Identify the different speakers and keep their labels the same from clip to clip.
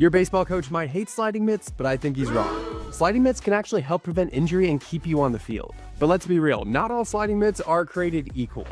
Speaker 1: Your baseball coach might hate sliding mitts, but I think he's wrong. Sliding mitts can actually help prevent injury and keep you on the field. But let's be real, not all sliding mitts are created equal.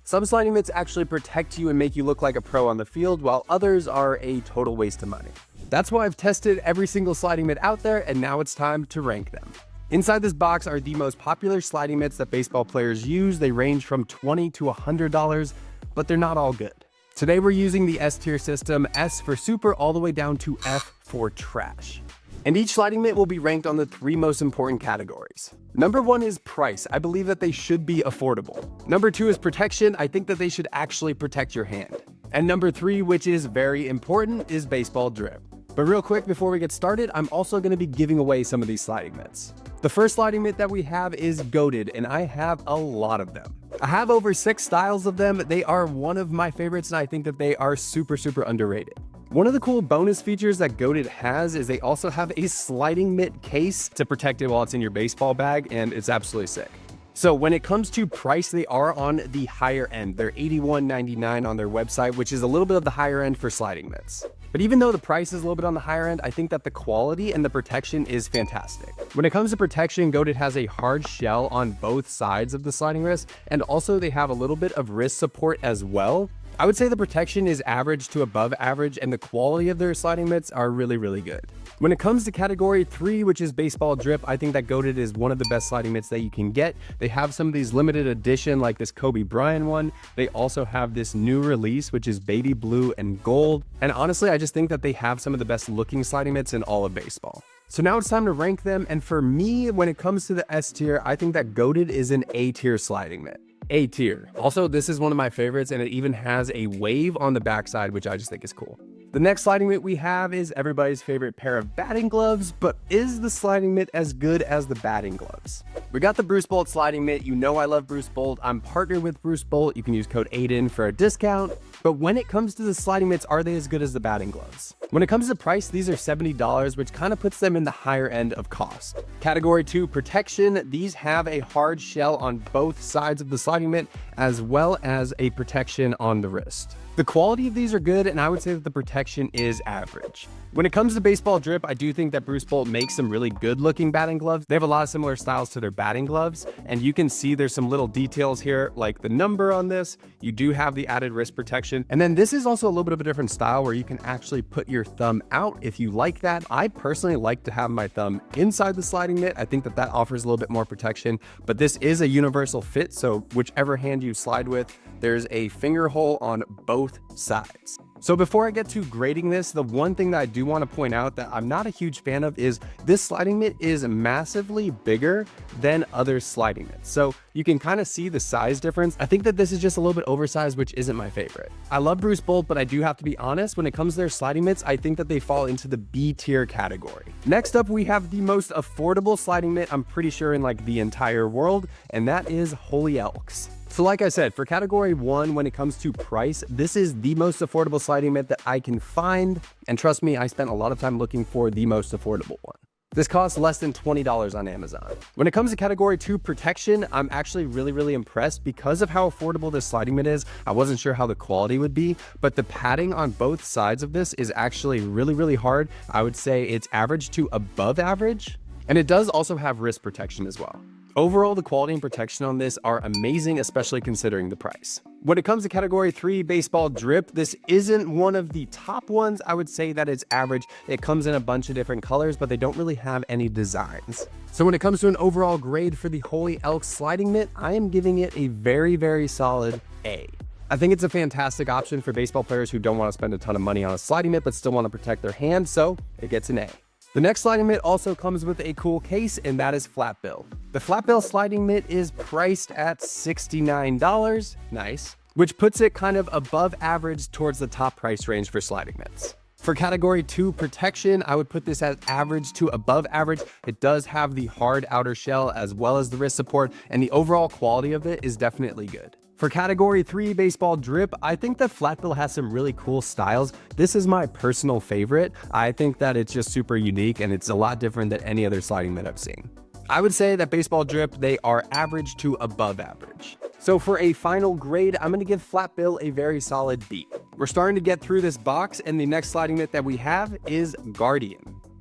Speaker 1: Some sliding mitts actually protect you and make you look like a pro on the field, while others are a total waste of money. That's why I've tested every single sliding mitt out there, and now it's time to rank them. Inside this box are the most popular sliding mitts that baseball players use. They range from $20 to $100, but they're not all good. Today we're using the S tier system, S for super all the way down to F for trash. And each sliding mitt will be ranked on the 3 most important categories. Number 1 is price. I believe that they should be affordable. Number 2 is protection. I think that they should actually protect your hand. And number 3, which is very important, is baseball drip. But real quick, before we get started, I'm also going to be giving away some of these sliding mitts. The first sliding mitt that we have is Goated, and I have a lot of them. I have over 6 styles of them. They are one of my favorites, and I think that they are super underrated. One of the cool bonus features that Goated has is they also have a sliding mitt case to protect it while it's in your baseball bag, and it's absolutely sick. So when it comes to price, they are on the higher end. They're $81.99 on their website, which is a little bit of the higher end for sliding mitts. But even though the price is a little bit on the higher end, I think that the quality and the protection is fantastic. When it comes to protection, Goated has a hard shell on both sides of the sliding wrist, and also they have a little bit of wrist support as well. I would say the protection is average to above average, and the quality of their sliding mitts are really good. When it comes to category 3, which is baseball drip, I think that Goated is one of the best sliding mitts that you can get. They have some of these limited edition, like this Kobe Bryant one. They also have this new release, which is baby blue and gold. And honestly, I just think that they have some of the best looking sliding mitts in all of baseball. So now it's time to rank them. And for me, when it comes to the S tier, I think that Goated is an A tier sliding mitt. A tier. Also, this is one of my favorites, and it even has a wave on the backside, which I just think is cool. The next sliding mitt we have is everybody's favorite pair of batting gloves, but is the sliding mitt as good as the batting gloves? We got the Bruce Bolt sliding mitt. You know I love Bruce Bolt. I'm partnered with Bruce Bolt. You can use code AIDEN for a discount. But when it comes to the sliding mitts, are they as good as the batting gloves? When it comes to price, these are $70, which kind of puts them in the higher end of cost. Category 2, protection. These have a hard shell on both sides of the sliding mitt, as well as a protection on the wrist. The quality of these are good, and I would say that the protection is average. When it comes to baseball drip, I do think that Bruce Bolt makes some really good looking batting gloves. They have a lot of similar styles to their batting gloves, and you can see there's some little details here, like the number on this. You do have the added wrist protection. And then this is also a little bit of a different style where you can actually put your thumb out if you like that. I personally like to have my thumb inside the sliding mitt. I think that that offers a little bit more protection, but this is a universal fit. So whichever hand you slide with, there's a finger hole on both sides. So before I get to grading this, the one thing that I do want to point out that I'm not a huge fan of is this sliding mitt is massively bigger than other sliding mitts. So you can kind of see the size difference. I think that this is just a little bit oversized, which isn't my favorite. I love Bruce Bolt, but I do have to be honest, when it comes to their sliding mitts, I think that they fall into the B tier category. Next up, we have the most affordable sliding mitt, I'm pretty sure in like the entire world, and that is Holy Elks. So like I said, for category 1, when it comes to price, this is the most affordable sliding mitt that I can find. And trust me, I spent a lot of time looking for the most affordable one. This costs less than $20 on Amazon. When it comes to category 2 protection, I'm actually really impressed because of how affordable this sliding mitt is. I wasn't sure how the quality would be, but the padding on both sides of this is actually really hard. I would say it's average to above average. And it does also have wrist protection as well. Overall, the quality and protection on this are amazing, especially considering the price. When it comes to category 3, baseball drip, this isn't one of the top ones. I would say that it's average. It comes in a bunch of different colors, but they don't really have any designs. So when it comes to an overall grade for the Holy Elk sliding mitt, I am giving it a very solid A. I think it's a fantastic option for baseball players who don't want to spend a ton of money on a sliding mitt, but still want to protect their hand, so it gets an A. The next sliding mitt also comes with a cool case, and that is flat bill. The flat bill sliding mitt is priced at $69, nice, which puts it kind of above average towards the top price range for sliding mitts. For category 2 protection, I would put this at average to above average. It does have the hard outer shell as well as the wrist support, and the overall quality of it is definitely good. For category 3 baseball drip, I think that flat bill has some really cool styles. This is my personal favorite. I think that it's just super unique and it's a lot different than any other sliding mitt I've seen. I would say that baseball drip, they are average to above average. So for a final grade, I'm going to give Flat Bill a very solid B. We're starting to get through this box, and the next sliding mitt that we have is Guardian.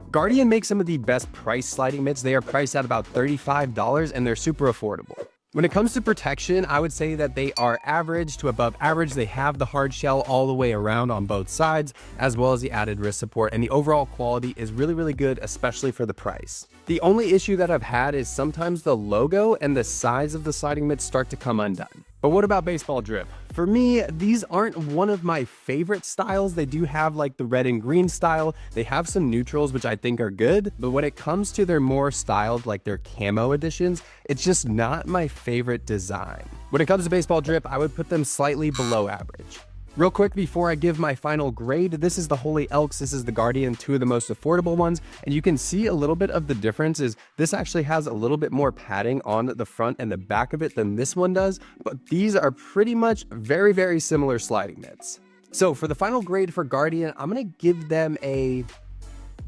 Speaker 1: Guardian makes some of the best price sliding mitts. They are priced at about $35 and they're super affordable. When it comes to protection, I would say that they are average to above average. They have the hard shell all the way around on both sides, as well as the added wrist support, and the overall quality is really, really good, especially for the price. The only issue that I've had is sometimes the logo and the size of the sliding mitts start to come undone. But what about baseball drip? For me, these aren't one of my favorite styles. They do have like the red and green style. They have some neutrals, which I think are good. But when it comes to their more styled, like their camo editions, it's just not my favorite design. When it comes to baseball drip, I would put them slightly below average. Real quick before I give my final grade, this is the Holy Elks, this is the Guardian, two of the most affordable ones, and you can see a little bit of the difference is this actually has a little bit more padding on the front and the back of it than this one does, but these are pretty much very, very similar sliding mitts. So for the final grade for Guardian, I'm gonna give them a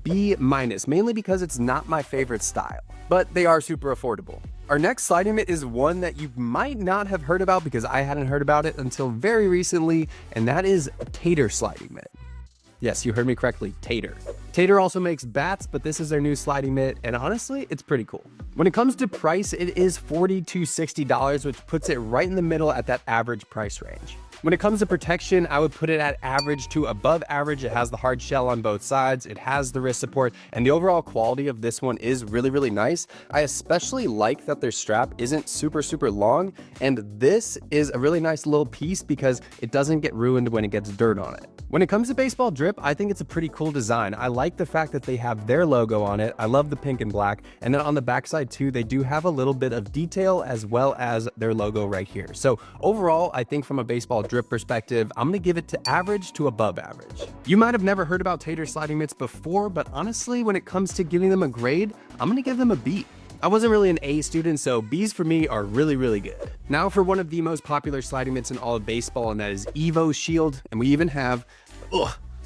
Speaker 1: B-, mainly because it's not my favorite style, but they are super affordable. Our next sliding mitt is one that you might not have heard about because I hadn't heard about it until very recently, and that is Tater sliding mitt. Yes, you heard me correctly, Tater. Tater also makes bats, but this is their new sliding mitt, and honestly, it's pretty cool. When it comes to price, it is $40 to $60, which puts it right in the middle at that average price range. When it comes to protection, I would put it at average to above average. It has the hard shell on both sides, it has the wrist support, and the overall quality of this one is really, really nice. I especially like that their strap isn't super, super long, and this is a really nice little piece because it doesn't get ruined when it gets dirt on it. When it comes to baseball drip, I think it's a pretty cool design. I like the fact that they have their logo on it. I love the pink and black. And then on the backside too, they do have a little bit of detail as well as their logo right here. So overall, I think from a baseball drip perspective, I'm gonna give it to average to above average. You might have never heard about Tater sliding mitts before, but honestly, when it comes to giving them a grade, I'm gonna give them a B. I wasn't really an A student, so B's for me are really, really good. Now for one of the most popular sliding mitts in all of baseball, and that is Evoshield, and we even have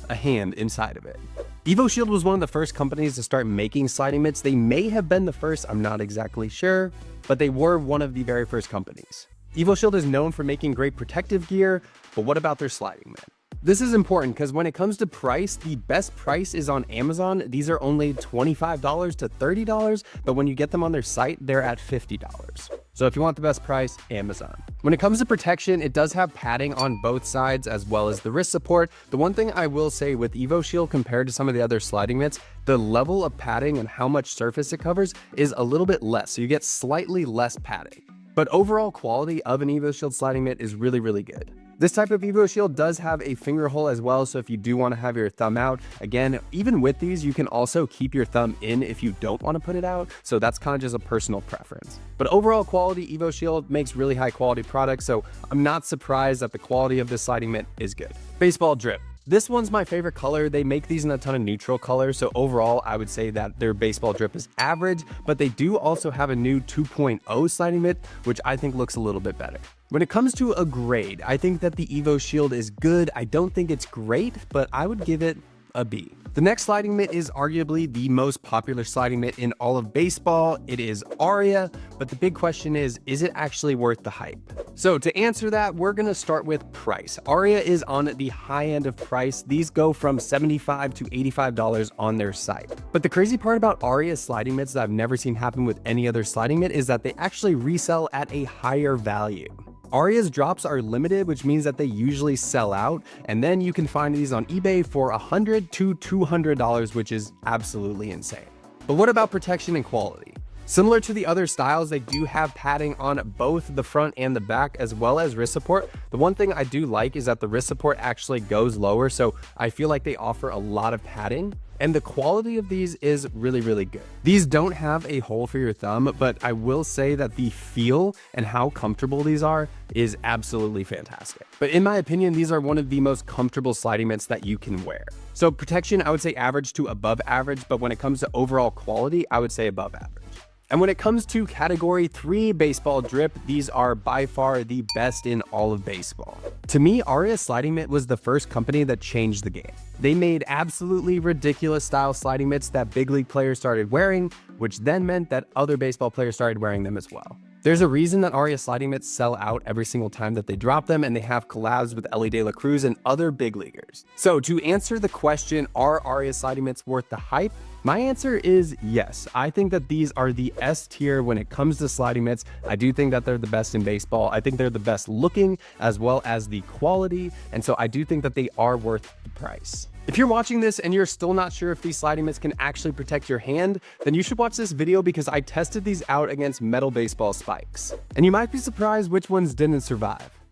Speaker 1: a hand inside of it. Evoshield was one of the first companies to start making sliding mitts. They may have been the first, I'm not exactly sure, but they were one of the very first companies. Evoshield is known for making great protective gear, but what about their sliding mitt? This is important because when it comes to price, the best price is on Amazon. These are only $25 to $30, but when you get them on their site, they're at $50. So if you want the best price, Amazon. When it comes to protection, it does have padding on both sides as well as the wrist support. The one thing I will say with Evoshield compared to some of the other sliding mitts, the level of padding and how much surface it covers is a little bit less, so you get slightly less padding. But overall quality of an Evoshield sliding mitt is really, really good. This type of Evoshield does have a finger hole as well, so if you do want to have your thumb out, again, even with these, you can also keep your thumb in if you don't want to put it out, so that's kind of just a personal preference. But overall quality, Evoshield makes really high quality products, so I'm not surprised that the quality of this sliding mitt is good. Baseball drip. This one's my favorite color. They make these in a ton of neutral colors, so overall I would say that their baseball drip is average, but they do also have a new 2.0 sliding mitt, which I think looks a little bit better. When it comes to a grade, I think that the Evoshield is good. I don't think it's great, but I would give it a B. The next sliding mitt is arguably the most popular sliding mitt in all of baseball. It is Aria, but the big question is it actually worth the hype? So to answer that, we're gonna start with price. Aria is on the high end of price. These go from $75 to $85 on their site. But the crazy part about Aria sliding mitts that I've never seen happen with any other sliding mitt is that they actually resell at a higher value. Aria's drops are limited, which means that they usually sell out, and then you can find these on eBay for $100 to $200, which is absolutely insane. But what about protection and quality? Similar to the other styles, they do have padding on both the front and the back, as well as wrist support. The one thing I do like is that the wrist support actually goes lower, so I feel like they offer a lot of padding. And the quality of these is really, really good. These don't have a hole for your thumb, but I will say that the feel and how comfortable these are is absolutely fantastic. But in my opinion, these are one of the most comfortable sliding mitts that you can wear. So protection, I would say average to above average, but when it comes to overall quality, I would say above average. And when it comes to category 3 baseball drip, these are by far the best in all of baseball. To me, Aria Sliding Mitt was the first company that changed the game. They made absolutely ridiculous style sliding mitts that big league players started wearing which then meant that other baseball players started wearing them as well. There's a reason that Aria sliding mitts sell out every single time that they drop them, and they have collabs with Elly De La Cruz and other big leaguers. So to answer the question, are Aria sliding mitts worth the hype? My answer is yes. I think that these are the S tier when it comes to sliding mitts. I do think that they're the best in baseball. I think they're the best looking as well as the quality. And so I do think that they are worth the price. If you're watching this and you're still not sure if these sliding mitts can actually protect your hand, then you should watch this video because I tested these out against metal baseball spikes. And you might be surprised which ones didn't survive.